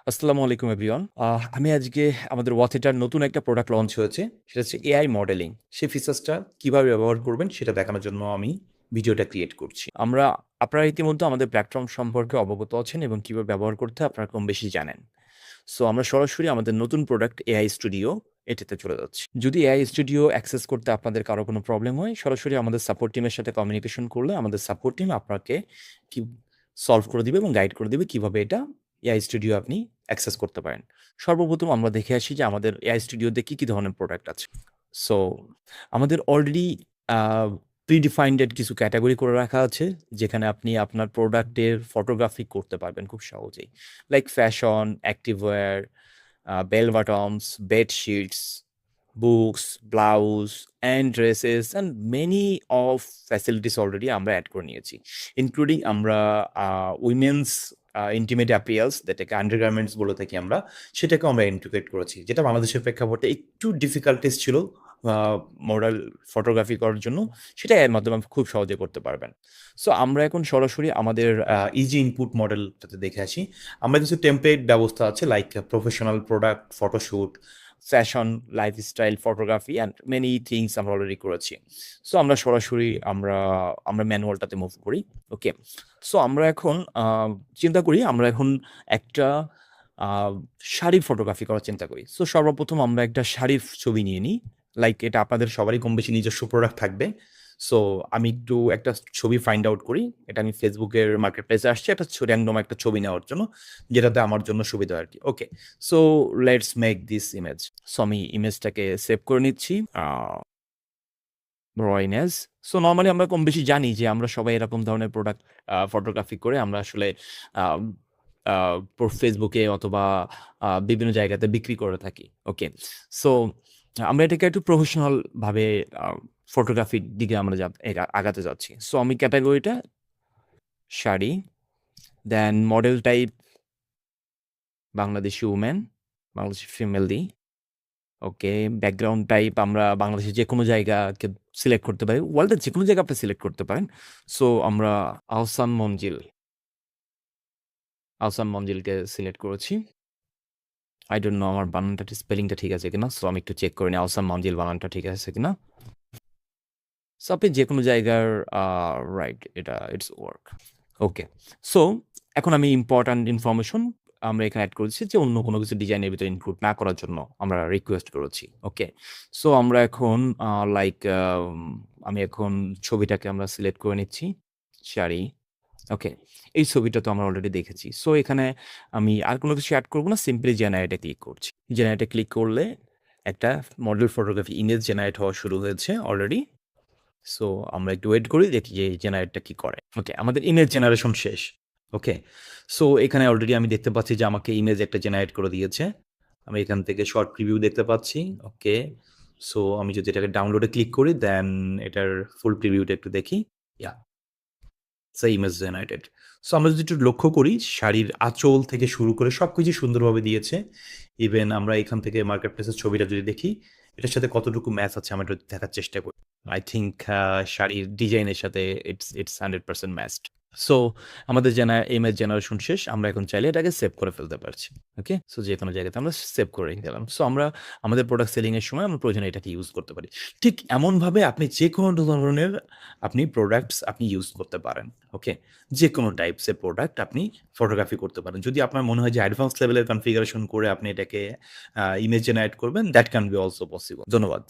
আসসালামু আলাইকুম এভরিওয়ান। আমি আজকে আমাদের ওয়াথেটার নতুন একটা প্রোডাক্ট লঞ্চ হয়েছে। সেটা হচ্ছে এআই মডেলিং। সেই ফিচার্সটা কিভাবে ব্যবহার করবেন সেটা দেখানোর জন্য আমি ভিডিওটা ক্রিয়েট করছি। আপনারা ইতিমধ্যে আমাদের প্ল্যাটফর্ম সম্পর্কে অবগত আছেন এবং কিভাবে ব্যবহার করতে হয় আপনারা কম বেশি জানেন। সো আমরা সরাসরি আমাদের নতুন প্রোডাক্ট এআই স্টুডিও এটাতে চলে যাচ্ছি। যদি এআই স্টুডিও অ্যাক্সেস করতে আপনাদের কারো কোনো প্রবলেম হয়, সরাসরি আমাদের সাপোর্ট টিমের সাথে কমিউনিকেশন করলে আমাদের সাপোর্ট টিম আপনাকে কি সলভ করে দিবে এবং গাইড করে দিবে কিভাবে এটা এআই স্টুডিও আপনি অ্যাক্সেস করতে পারেন। সর্বপ্রথম আমরা দেখে আসি যে আমাদের এআই স্টুডিওতে কি ধরনের প্রোডাক্ট আছে। সো আমাদের অলরেডি আ প্রি-ডিফাইন্ড কিছু ক্যাটেগরি করে রাখা আছে, যেখানে আপনি আপনার প্রোডাক্টের ফটোগ্রাফি করতে পারবেন খুব সহজেই। Like fashion, activewear, bell bottoms, bedsheets, books, blouse and dresses and many of facilities already আমরা এড করে নিয়েছি। ইনক্লুডিং আমরা উইমেনস ইন্টিমেট অ্যাপিয়ার্স, যেটাকে আন্ডারগার্মেন্টস বলে থাকি আমরা, সেটাকেও আমরা ইন্টিগ্রেট করেছি। যেটা বাংলাদেশের প্রেক্ষাপটে একটু ডিফিকাল্টিস ছিল মডেল ফটোগ্রাফি করার জন্য, সেটা এর মাধ্যমে আপনি খুব সহজে করতে পারবেন। সো আমরা এখন সরাসরি আমাদের ইজি ইনপুট মডেলটাতে দেখে আসি। আমরা কিছু টেমপ্লেট ব্যবস্থা আছে, like professional product, photoshoot, fashion, lifestyle photography and many things আমরা অলরেডি করেছি। সো আমরা সরাসরি আমরা ম্যানুয়ালটাতে মুভ করি। ওকে। সো আমরা এখন চিন্তা করি আমরা এখন একটা আ শাড়ির ফটোগ্রাফি করার চিন্তা করি। সো সর্বপ্রথম আমরা একটা শাড়ির ছবি নিয়ে নিই। লাইক এটা আপনাদের সবারই কম বেশি নিজস্ব প্রোডাক্ট থাকবে। সো আমি একটু একটা ছবি ফাইন্ড আউট করি। এটা আমি Facebook এর মার্কেট প্লেসে আসছি একটা র‍্যান্ডম একটা ছবি নেওয়ার জন্য, যেটাতে আমার জন্য সুবিধা হয় আরকি। Okay. So let's make this image. So আমি ইমেজটাকে সেভ করে নিচ্ছি। র ইমেজ। সো নরমালি আমরা কম বেশি জানি যে আমরা সবাই এরকম ধরনের প্রোডাক্ট ফটোগ্রাফি করে আমরা আসলে আম আ Facebook এ অথবা বিভিন্ন জায়গাতে বিক্রি করে থাকি। ওকে। সো আমরা এটাকে একটু প্রফেশনাল ভাবে আ ফটোগ্রাফির দিকে আমরা আগাতে যাচ্ছি। সো আমি ক্যাটেগরিটা sari, then model type Bangladeshi women, Bangladeshi female দিই। ওকে, ব্যাকগ্রাউন্ড টাইপ আমরা বাংলাদেশের যেকোনো জায়গাকে সিলেক্ট করতে পারি। ওয়ার্ল্ডের যেকোনো জায়গা আপনি সিলেক্ট করতে পারেন। সো আমরা আহসান মঞ্জিলকে সিলেক্ট করেছি। I don't know আমার বানানটা স্পেলিংটা ঠিক আছে কিনা। সো আমি একটু চেক করে নিই আহসান মঞ্জিল বানানটা ঠিক আছে কিনা। সো আপনি যেকোনো জায়গার আ রাইট এটা ইটস ওয়ার্ক। ওকে। সো এখন আমি ইম্পোর্টেন্ট ইনফরমেশন আমরা এখানে এড করেছি যে অন্য কোনো কিছু ডিজাইনের ভিতরে ইনক্লুড না করার জন্য আমরা রিকোয়েস্ট করেছি। ওকে। সো আমরা এখন লাইক আমি এখন ছবিটাকে আমরা সিলেক্ট করে নিচ্ছি। শাড়ি। ওকে। এই ছবিটা তো আমরা অলরেডি দেখেছি। সো এখানে আমি আর কোনো কিছু এড করব না। সিম্পলি জেনারেট এ ক্লিক করছি। জেনারেট এ ক্লিক করলে একটা মডেল ফটোগ্রাফি ইমেজ জেনারেট হওয়া শুরু হয়েছে অলরেডি। সো আমরা একটু ওয়েট করি, দেখি যে জেনারেটটা কি করে। ওকে, আমাদের ইমেজ জেনারেশন শেষ। ওকে। সো এখানে অলরেডি আমি দেখতে পাচ্ছি যে আমাকে ইমেজ একটা জেনারেট করে দিয়েছে। আমি এখান থেকে শর্ট প্রিভিউ দেখতে পাচ্ছি। ওকে। সো আমি যদি এটাকে ডাউনলোডে ক্লিক করি, দেন এটার ফুল প্রিভিউটা একটু দেখি। ইয়া, ইমেজ জেনারেটেড। সো আমরা যদি একটু লক্ষ্য করি, শাড়ির আঁচল থেকে শুরু করে সবকিছু সুন্দরভাবে দিয়েছে। ইভেন আমরা এখান থেকে মার্কেট প্লেসের ছবিটা যদি দেখি, এটার সাথে কতটুকু ম্যাচ আছে আমরা একটু দেখার চেষ্টা করি। আই থিংক শাড়ির ডিজাইনের সাথে ইটস 100% ম্যাচড। সো আমাদের ইমেজ জেনারেশন শেষ। আমরা এখন চাইলে এটাকে সেভ করে ফেলতে পারছি। ওকে? সো যেকোনো জায়গাতে আমরা সেভ করে রেখে দিলাম। সো আমরা আমাদের প্রোডাক্ট সেলিং এর সময় আমরা প্রয়োজনে এটাকে ইউজ করতে পারি। ঠিক এমনভাবে আপনি যেকোনো ধরনের প্রোডাক্টস আপনি ইউজ করতে পারেন। ওকে? যেকোনো টাইপস এর প্রোডাক্ট আপনি ফটোগ্রাফি করতে পারেন। যদি আপনার মনে হয় যে অ্যাডভান্স লেভেলের কনফিগারেশন করে আপনি এটাকে ইমেজ জেনারেট করবেন, that can be also possible. ধন্যবাদ।